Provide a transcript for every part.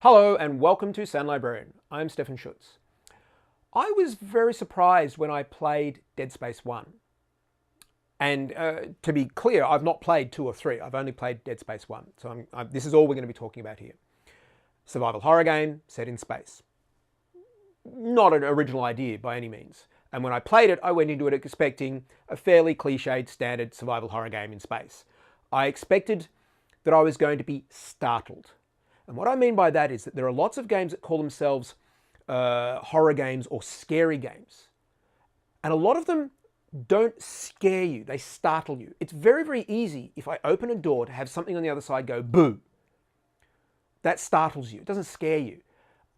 Hello and welcome to Sound Librarian. I'm Stefan Schutz. I was very surprised when I played Deadspace 1. And to be clear, I've not played 2 or 3. I've only played Deadspace 1. So this is all we're going to be talking about here. Survival horror game set in space. Not an original idea by any means. And when I played it, I went into it expecting a fairly cliched standard survival horror game in space. I expected that I was going to be startled. And what I mean by that is that there are lots of games that call themselves horror games or scary games. And a lot of them don't scare you, they startle you. It's very, very easy if I open a door to have something on the other side go boo. That startles you, it doesn't scare you.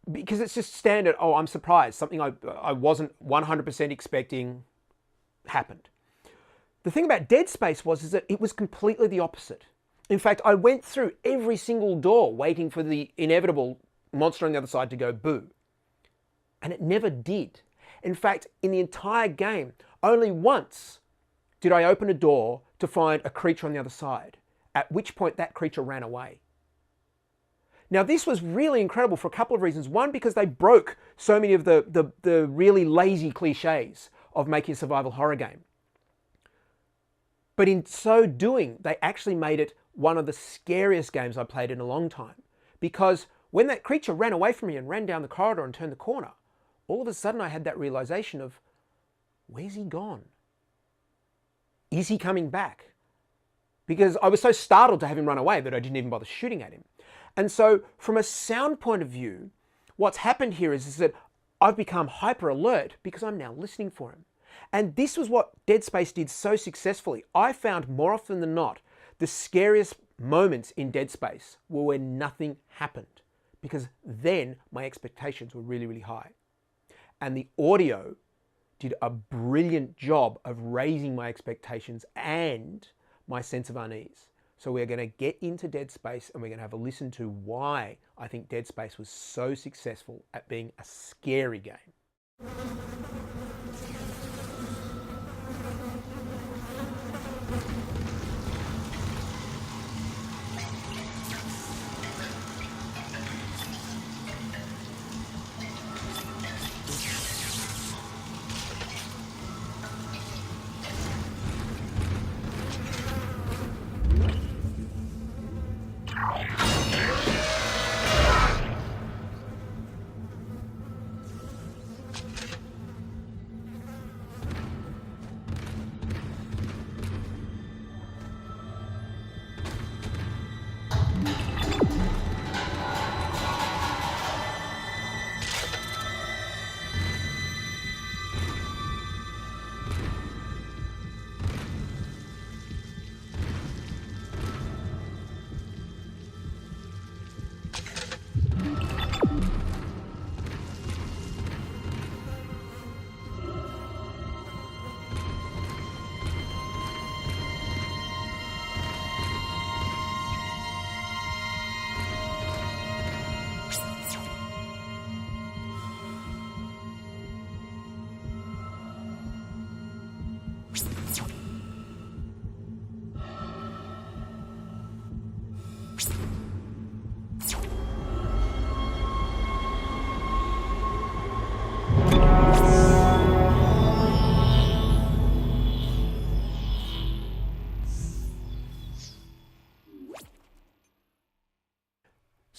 Because it's just standard, oh, I'm surprised, something I wasn't 100% expecting happened. The thing about Deadspace is that it was completely the opposite. In fact, I went through every single door waiting for the inevitable monster on the other side to go boo. And it never did. In fact, in the entire game, only once did I open a door to find a creature on the other side, at which point that creature ran away. Now, this was really incredible for a couple of reasons. One, because they broke so many of the really lazy cliches of making a survival horror game. But in so doing, they actually made it one of the scariest games I played in a long time. Because when that creature ran away from me and ran down the corridor and turned the corner, all of a sudden I had that realization of, where's he gone? Is he coming back? Because I was so startled to have him run away that I didn't even bother shooting at him. And so from a sound point of view, what's happened here is that I've become hyper alert because I'm now listening for him. And this was what Deadspace did so successfully. I found more often than not, the scariest moments in Deadspace were when nothing happened, because then my expectations were really, really high. And the audio did a brilliant job of raising my expectations and my sense of unease. So we're going to get into Deadspace and we're going to have a listen to why I think Deadspace was so successful at being a scary game.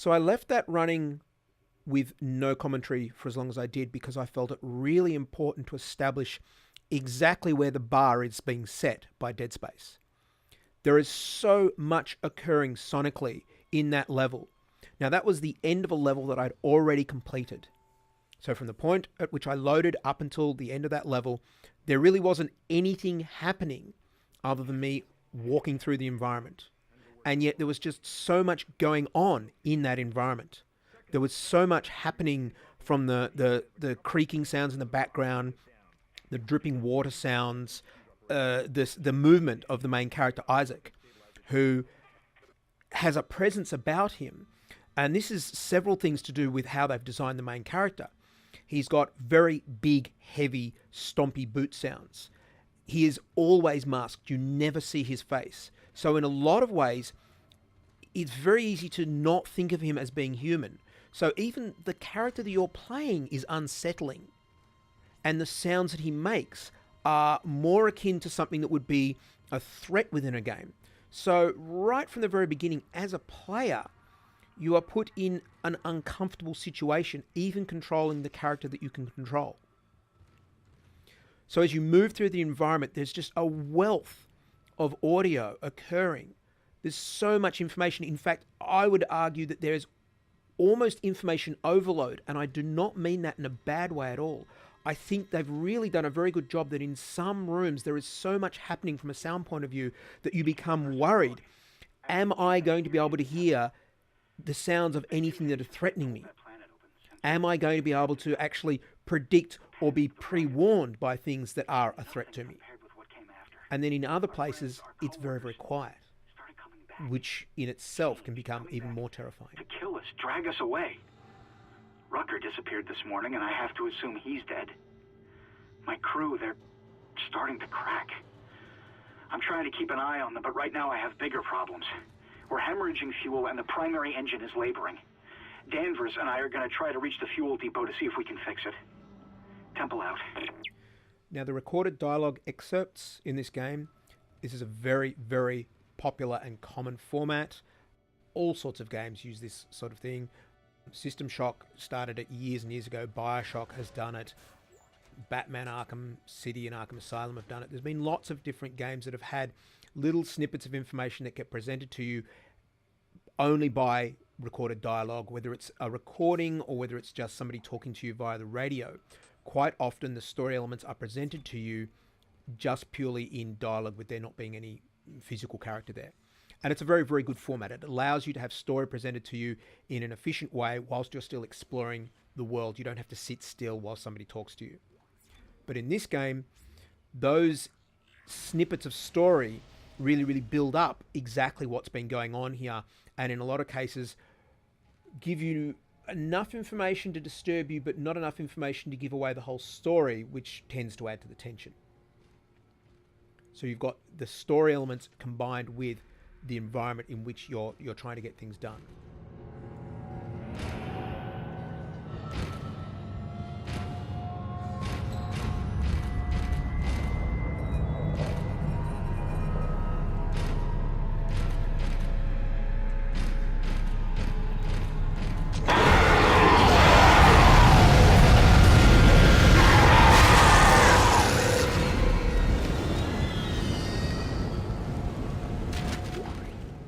So I left that running with no commentary for as long as I did because I felt it really important to establish exactly where the bar is being set by Deadspace. There is so much occurring sonically in that level. Now that was the end of a level that I'd already completed. So from the point at which I loaded up until the end of that level, there really wasn't anything happening other than me walking through the environment. And yet there was just so much going on in that environment. There was so much happening from the creaking sounds in the background, the dripping water sounds, the movement of the main character, Isaac, who has a presence about him. And this is several things to do with how they've designed the main character. He's got very big, heavy, stompy boot sounds. He is always masked. You never see his face. So in a lot of ways, it's very easy to not think of him as being human. So even the character that you're playing is unsettling. And the sounds that he makes are more akin to something that would be a threat within a game. So right from the very beginning, as a player, you are put in an uncomfortable situation, even controlling the character that you can control. So as you move through the environment, there's just a wealth of audio occurring. There's so much information. In fact, I would argue that there's almost information overload, and I do not mean that in a bad way at all. I think they've really done a very good job that in some rooms there is so much happening from a sound point of view that you become worried. Am I going to be able to hear the sounds of anything that are threatening me? Am I going to be able to actually predict or be pre-warned by things that are a threat to me? And then in other places, it's very, very quiet, which in itself can become even more terrifying. To kill us, drag us away. Rucker disappeared this morning, and I have to assume he's dead. My crew, they're starting to crack. I'm trying to keep an eye on them, but right now I have bigger problems. We're hemorrhaging fuel, and the primary engine is laboring. Danvers and I are going to try to reach the fuel depot to see if we can fix it. Temple out. Now, the recorded dialogue excerpts in this game, this is a very, very popular and common format. All sorts of games use this sort of thing. System Shock started it years and years ago. BioShock has done it. Batman Arkham City and Arkham Asylum have done it. There's been lots of different games that have had little snippets of information that get presented to you only by recorded dialogue, whether it's a recording or whether it's just somebody talking to you via the radio. Quite often the story elements are presented to you just purely in dialogue, with there not being any physical character there. And it's a very, very good format. It allows you to have story presented to you in an efficient way whilst you're still exploring the world. You don't have to sit still while somebody talks to you. But in this game, those snippets of story really, really build up exactly what's been going on here. And in a lot of cases, give you enough information to disturb you, but not enough information to give away the whole story, which tends to add to the tension. So you've got the story elements combined with the environment in which you're trying to get things done.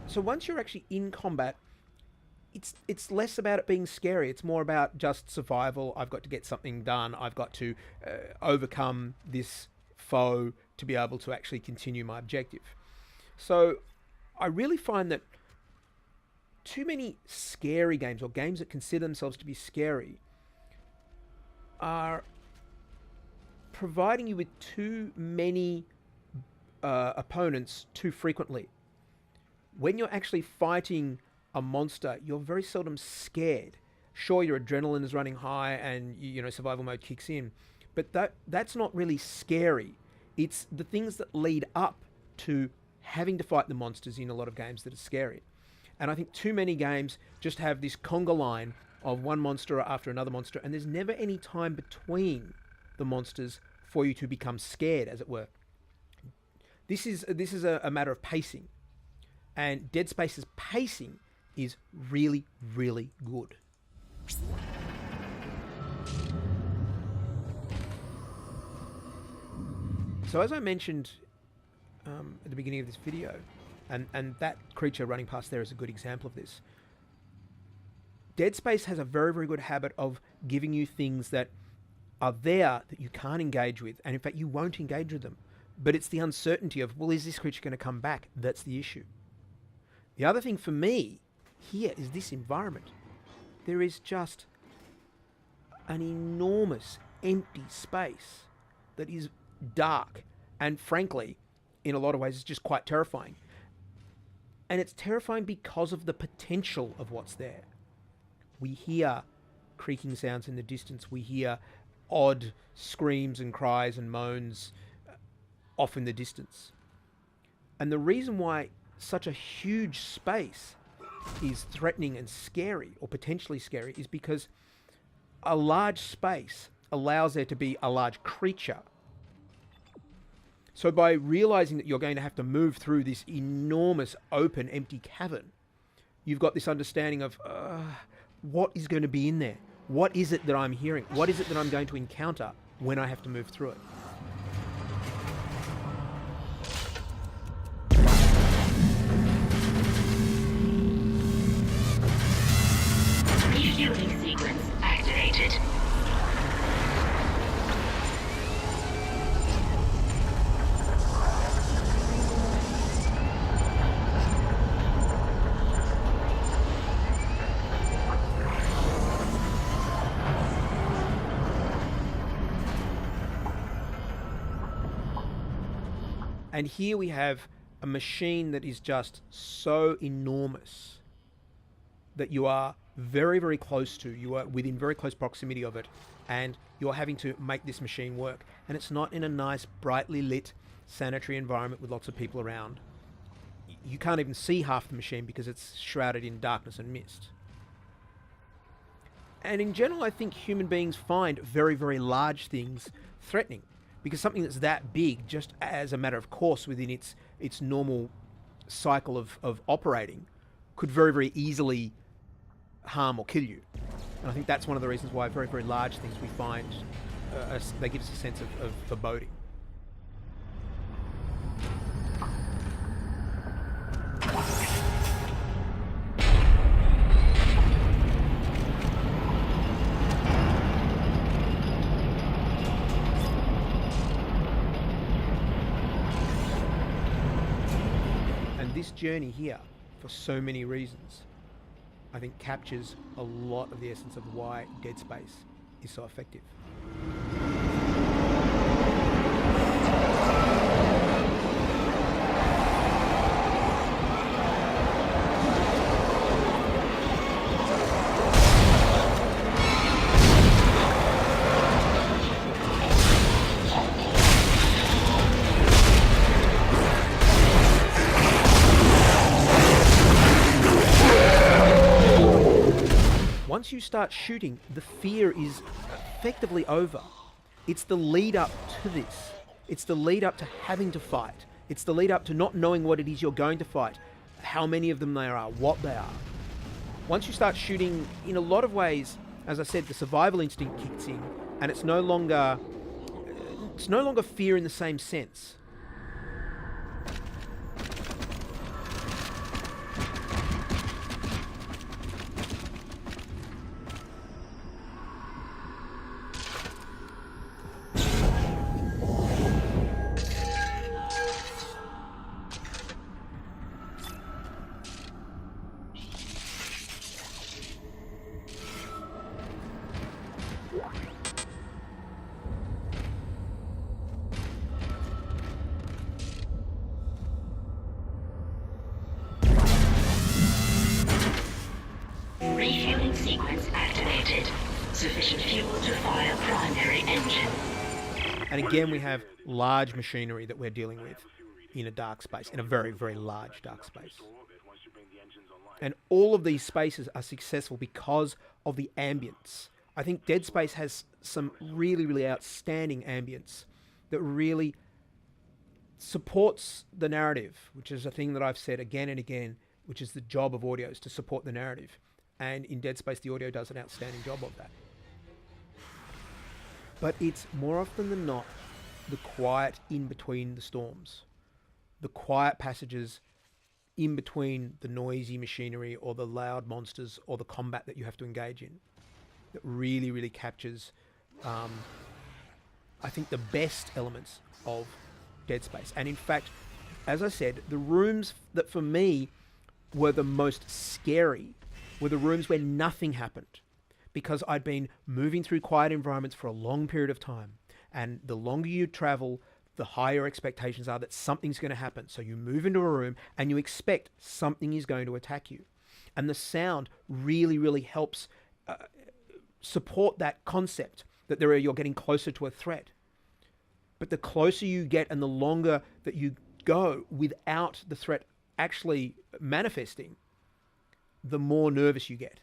So once you're actually in combat, it's less about it being scary. It's more about just survival. I've got to get something done. I've got to overcome this foe to be able to actually continue my objective. So I really find that too many scary games, or games that consider themselves to be scary, are providing you with too many opponents too frequently. When you're actually fighting a monster, you're very seldom scared. Sure, your adrenaline is running high and survival mode kicks in, but that's not really scary. It's the things that lead up to having to fight the monsters in a lot of games that are scary. And I think too many games just have this conga line of one monster after another monster, and there's never any time between the monsters for you to become scared, as it were. This is a matter of pacing. And Deadspace's pacing is really, really good. So as I mentioned at the beginning of this video, and that creature running past there is a good example of this, Dead Space has a very, very good habit of giving you things that are there that you can't engage with, and in fact you won't engage with them. But it's the uncertainty of, well, is this creature going to come back? That's the issue. The other thing for me here is this environment. There is just an enormous empty space that is dark, and frankly, in a lot of ways, it's just quite terrifying. And it's terrifying because of the potential of what's there. We hear creaking sounds in the distance. We hear odd screams and cries and moans off in the distance. And the reason why such a huge space is threatening and scary, or potentially scary, is because a large space allows there to be a large creature. So by realizing that you're going to have to move through this enormous open empty cavern, you've got this understanding of what is going to be in there? What is it that I'm hearing? What is it that I'm going to encounter when I have to move through it? Refueling sequence activated. And here we have a machine that is just so enormous that you are very, very close to. You are within very close proximity of it, and you're having to make this machine work. And it's not in a nice, brightly lit, sanitary environment with lots of people around. You can't even see half the machine because it's shrouded in darkness and mist. And in general, I think human beings find very, very large things threatening, because something that's that big, just as a matter of course within its normal cycle of operating, could very, very easily harm or kill you. And I think that's one of the reasons why very, very large things we find, they give us a sense of foreboding. This journey here, for so many reasons, I think captures a lot of the essence of why Dead Space is so effective. Once you start shooting, the fear is effectively over. It's the lead up to this. It's the lead up to having to fight. It's the lead up to not knowing what it is you're going to fight, how many of them there are, what they are. Once you start shooting, in a lot of ways, as I said, the survival instinct kicks in, and it's no longer fear in the same sense. Refueling sequence activated. Sufficient fuel to fire primary engine. And again, we have large machinery that we're dealing with in a dark space, in a very, very large dark space. And all of these spaces are successful because of the ambience. I think Dead Space has some really, really outstanding ambience that really supports the narrative, which is a thing that I've said again and again, which is the job of audio, is to support the narrative. And in Dead Space, the audio does an outstanding job of that. But it's more often than not the quiet in between the storms, the quiet passages in between the noisy machinery or the loud monsters or the combat that you have to engage in, that really, really captures, I think, the best elements of Dead Space. And in fact, as I said, the rooms that for me were the most scary were the rooms where nothing happened, because I'd been moving through quiet environments for a long period of time. And the longer you travel, the higher expectations are that something's going to happen. So you move into a room and you expect something is going to attack you. And the sound really, really helps support that concept that you're getting closer to a threat. But the closer you get and the longer that you go without the threat actually manifesting, the more nervous you get.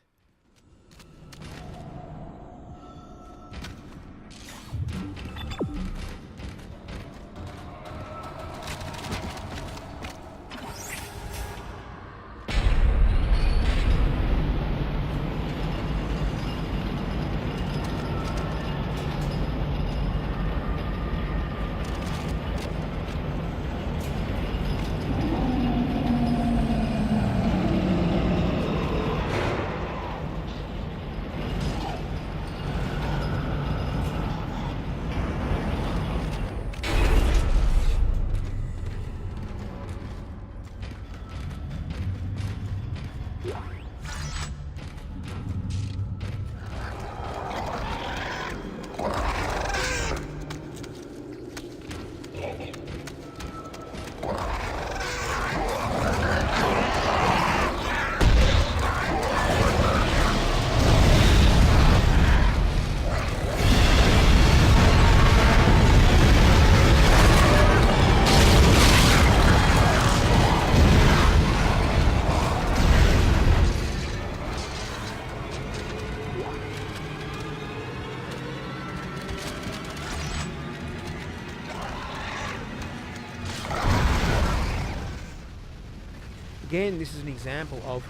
Again, this is an example of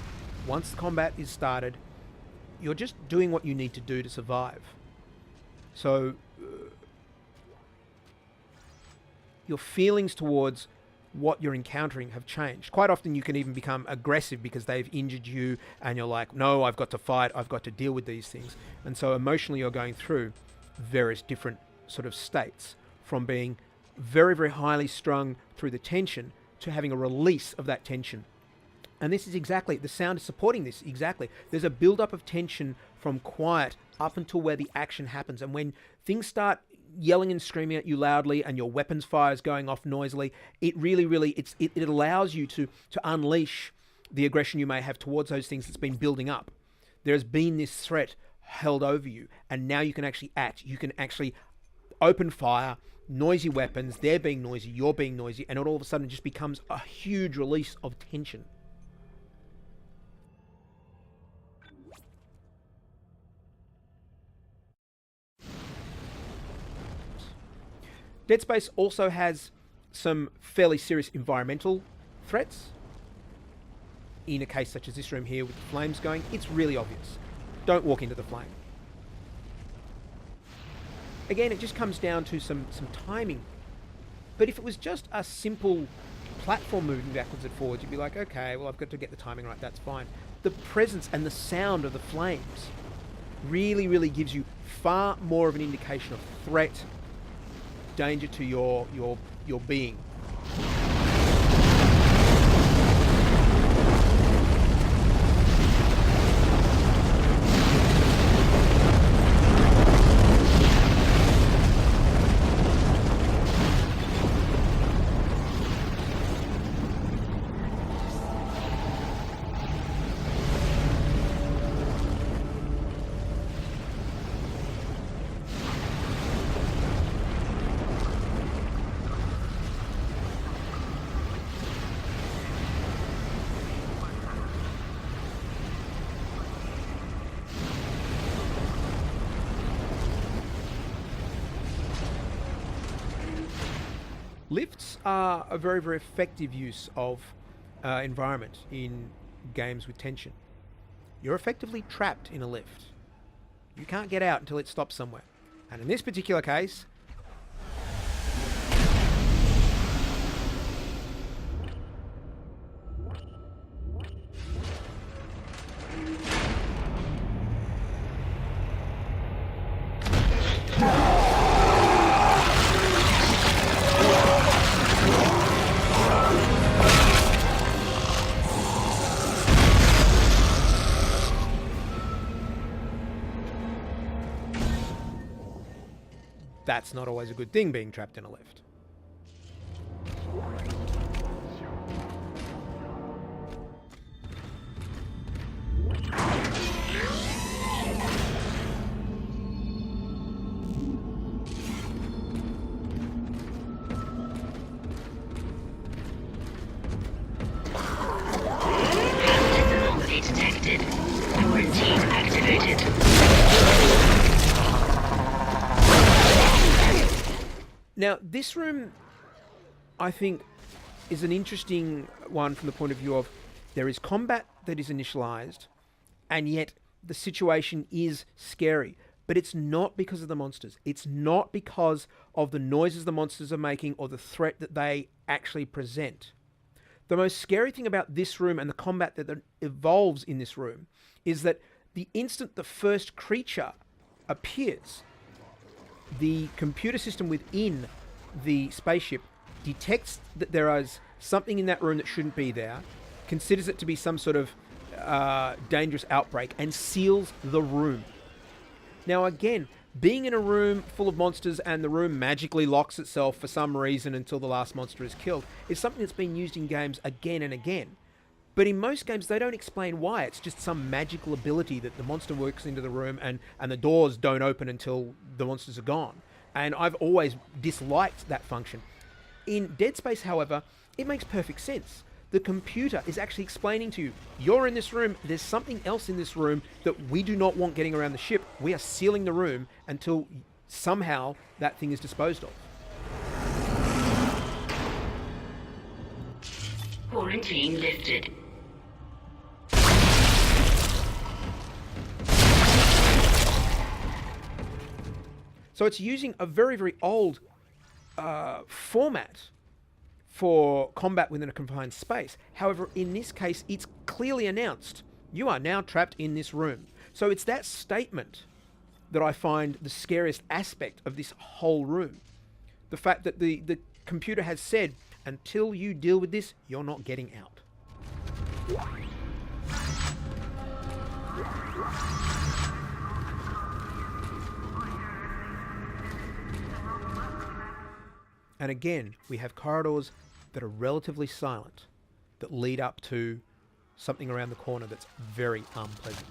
once the combat is started, you're just doing what you need to do to survive. So your feelings towards what you're encountering have changed. Quite often you can even become aggressive because they've injured you and you're like, no, I've got to fight, I've got to deal with these things. And so emotionally you're going through various different sort of states, from being very, very highly strung through the tension to having a release of that tension. And this is exactly, the sound is supporting this, exactly. There's a build-up of tension from quiet up until where the action happens. And when things start yelling and screaming at you loudly and your weapons fire is going off noisily, it really, it allows you to unleash the aggression you may have towards those things that's been building up. There's been this threat held over you, and now you can actually act. You can actually open fire, noisy weapons, they're being noisy, you're being noisy, and it all of a sudden just becomes a huge release of tension. Deadspace also has some fairly serious environmental threats. In a case such as this room here with the flames going, it's really obvious. Don't walk into the flame. Again, it just comes down to some timing. But if it was just a simple platform moving backwards and forwards, you'd be like, okay, well, I've got to get the timing right, that's fine. The presence and the sound of the flames really, really gives you far more of an indication of threat, danger to your being. Lifts are a very, very effective use of environment in games with tension. You're effectively trapped in a lift. You can't get out until it stops somewhere. And in this particular case, that's not always a good thing, being trapped in a lift. Difficulty detected. activated. Now, this room, I think, is an interesting one from the point of view of there is combat that is initialized, and yet the situation is scary. But it's not because of the monsters. It's not because of the noises the monsters are making or the threat that they actually present. The most scary thing about this room and the combat that evolves in this room is that the instant the first creature appears, the computer system within the spaceship detects that there is something in that room that shouldn't be there, considers it to be some sort of dangerous outbreak, and seals the room. Now again, being in a room full of monsters and the room magically locks itself for some reason until the last monster is killed is something that's been used in games again and again. But in most games, they don't explain why. It's just some magical ability that the monster works into the room and the doors don't open until the monsters are gone. And I've always disliked that function. In Deadspace, however, it makes perfect sense. The computer is actually explaining to you, you're in this room, there's something else in this room that we do not want getting around the ship. We are sealing the room until somehow that thing is disposed of. Quarantine lifted. So it's using a very, very old format for combat within a confined space. However, in this case, it's clearly announced, you are now trapped in this room. So it's that statement that I find the scariest aspect of this whole room. The fact that the computer has said, until you deal with this, you're not getting out. And again, we have corridors that are relatively silent, that lead up to something around the corner that's very unpleasant.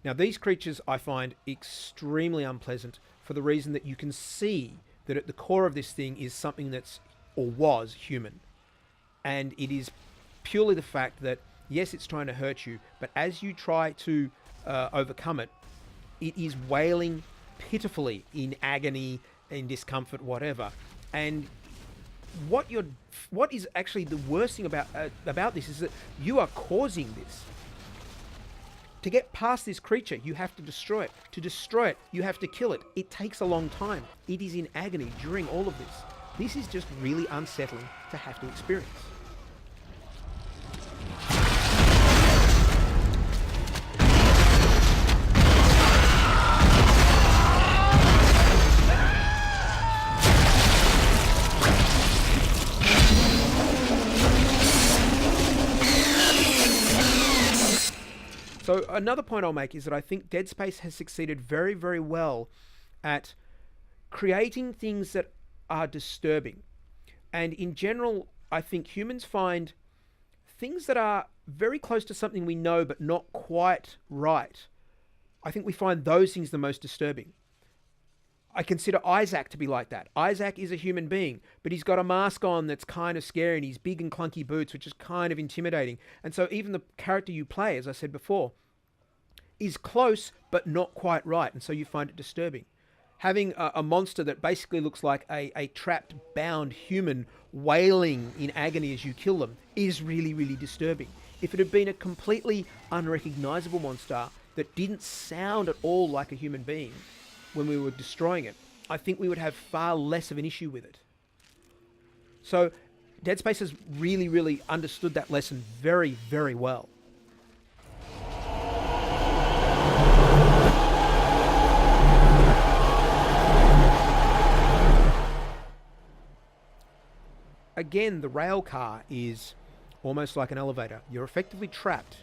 Now, these creatures I find extremely unpleasant for the reason that you can see that at the core of this thing is something that's, or was, human. And it is purely the fact that, yes, it's trying to hurt you, but as you try to overcome it, it is wailing pitifully in agony, in discomfort, whatever. And what is actually the worst thing about this is that you are causing this. To get past this creature, you have to destroy it. To destroy it, you have to kill it. It takes a long time. It is in agony during all of this. This is just really unsettling to have to experience. So another point I'll make is that I think Deadspace has succeeded very, very well at creating things that are disturbing. And in general, I think humans find things that are very close to something we know but not quite right. I think we find those things the most disturbing. I consider Isaac to be like that. Isaac is a human being, but he's got a mask on that's kind of scary, and he's big and clunky boots, which is kind of intimidating. And so even the character you play, as I said before, is close but not quite right, and so you find it disturbing. Having a monster that basically looks like a trapped, bound human wailing in agony as you kill them is really, really disturbing. If it had been a completely unrecognizable monster that didn't sound at all like a human being when we were destroying it, I think we would have far less of an issue with it. So Dead Space has really, really understood that lesson very, very well. Again, the rail car is almost like an elevator. You're effectively trapped.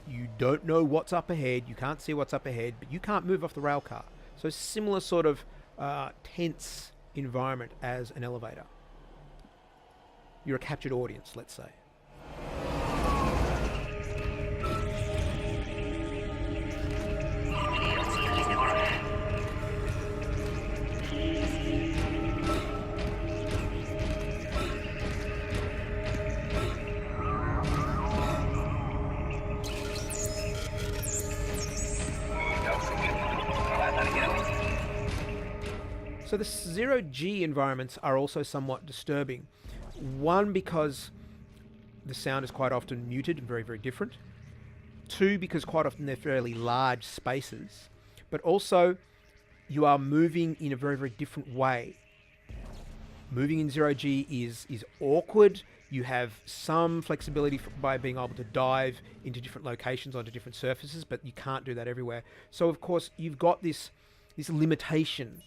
You don't know what's up ahead. You can't see what's up ahead, but you can't move off the rail car. So similar sort of tense environment as an elevator. You're a captured audience, let's say. So the zero-G environments are also somewhat disturbing. One, because the sound is quite often muted and very, very different. Two, because quite often they're fairly large spaces. But also, you are moving in a very, very different way. Moving in zero-G is awkward. You have some flexibility by being able to dive into different locations onto different surfaces, but you can't do that everywhere. So, of course, you've got this limitation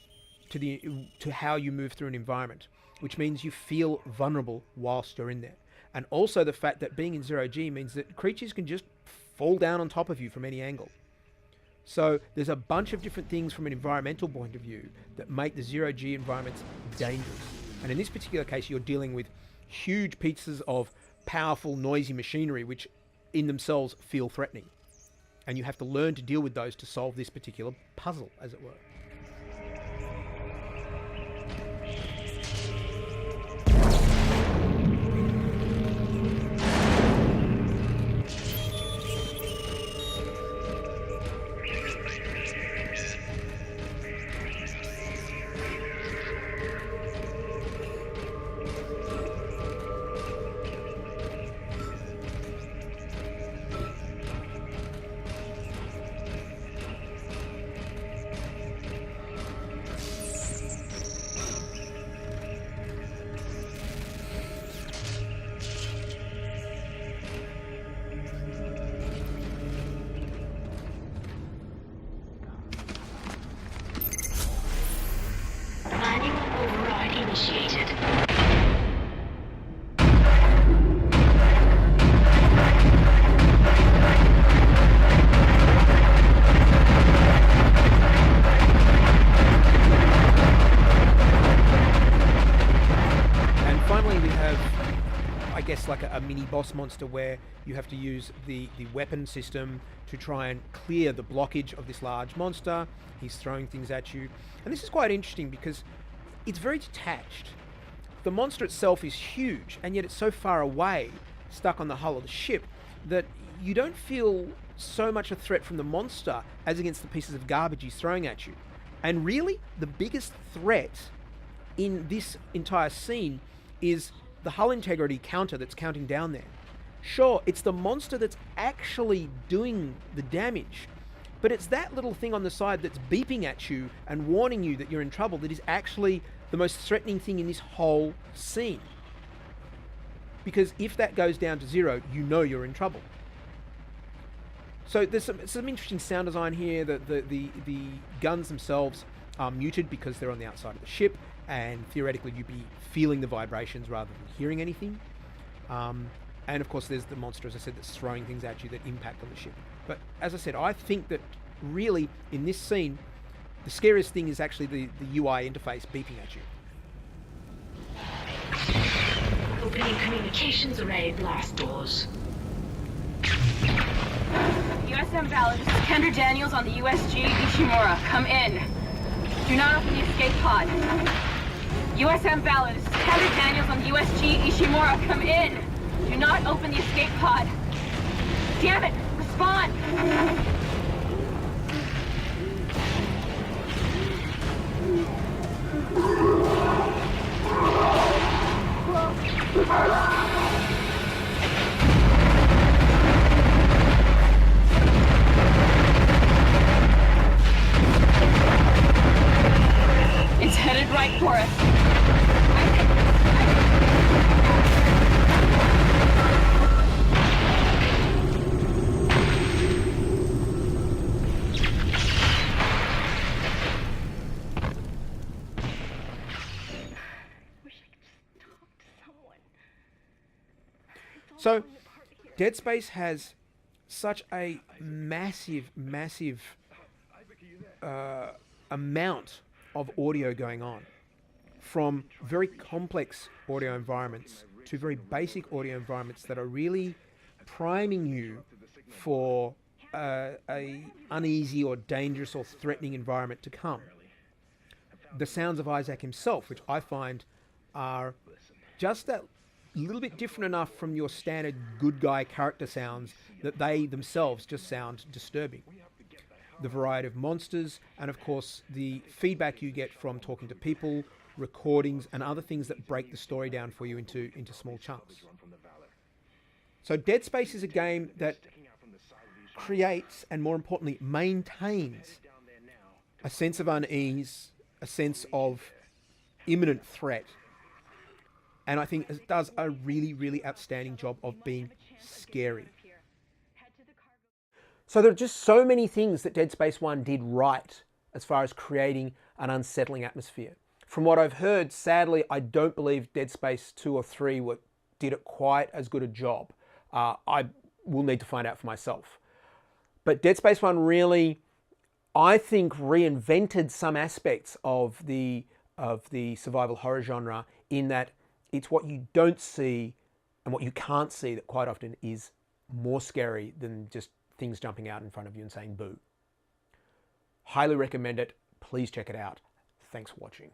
to how you move through an environment, which means you feel vulnerable whilst you're in there. And also the fact that being in zero-G means that creatures can just fall down on top of you from any angle. So there's a bunch of different things from an environmental point of view that make the zero-G environments dangerous. And in this particular case, you're dealing with huge pieces of powerful, noisy machinery, which in themselves feel threatening. And you have to learn to deal with those to solve this particular puzzle, as it were. Initiated. And finally we have, I guess, like a mini boss monster where you have to use the weapon system to try and clear the blockage of this large monster. He's throwing things at you. And this is quite interesting because it's very detached. The monster itself is huge, and yet it's so far away, stuck on the hull of the ship, that you don't feel so much a threat from the monster as against the pieces of garbage he's throwing at you. And really, the biggest threat in this entire scene is the hull integrity counter that's counting down there. Sure, it's the monster that's actually doing the damage, but it's that little thing on the side that's beeping at you and warning you that you're in trouble that is actually the most threatening thing in this whole scene. Because if that goes down to zero, you know you're in trouble. So there's some interesting sound design here. The guns themselves are muted because they're on the outside of the ship, and theoretically you'd be feeling the vibrations rather than hearing anything. And of course there's the monster, as I said, that's throwing things at you that impact on the ship. But as I said, I think that really in this scene, the scariest thing is actually the UI interface beeping at you. Opening communications array blast doors. USM Valor, this is Kendra Daniels on the USG Ishimura. Come in. Do not open the escape pod. USM Valor, this is Kendra Daniels on the USG Ishimura. Come in. Do not open the escape pod. Damn it! Respond! It's headed right for us. So Dead Space has such a massive amount of audio going on, from very complex audio environments to very basic audio environments that are really priming you for a uneasy or dangerous or threatening environment to come. The sounds of Isaac himself, which I find are just that little bit different enough from your standard good guy character sounds that they themselves just sound disturbing. The variety of monsters, and of course the feedback you get from talking to people, recordings, and other things that break the story down for you into small chunks. So Dead Space is a game that creates, and more importantly, maintains a sense of unease, a sense of imminent threat. And I think it does a really outstanding job of being scary. So there are just so many things that Dead Space 1 did right as far as creating an unsettling atmosphere. From what I've heard, sadly, I don't believe Dead Space 2 or 3 did it quite as good a job. I will need to find out for myself. But Dead Space 1 really, I think, reinvented some aspects of the survival horror genre, in that it's what you don't see and what you can't see that quite often is more scary than just things jumping out in front of you and saying boo. Highly recommend it. Please check it out. Thanks for watching.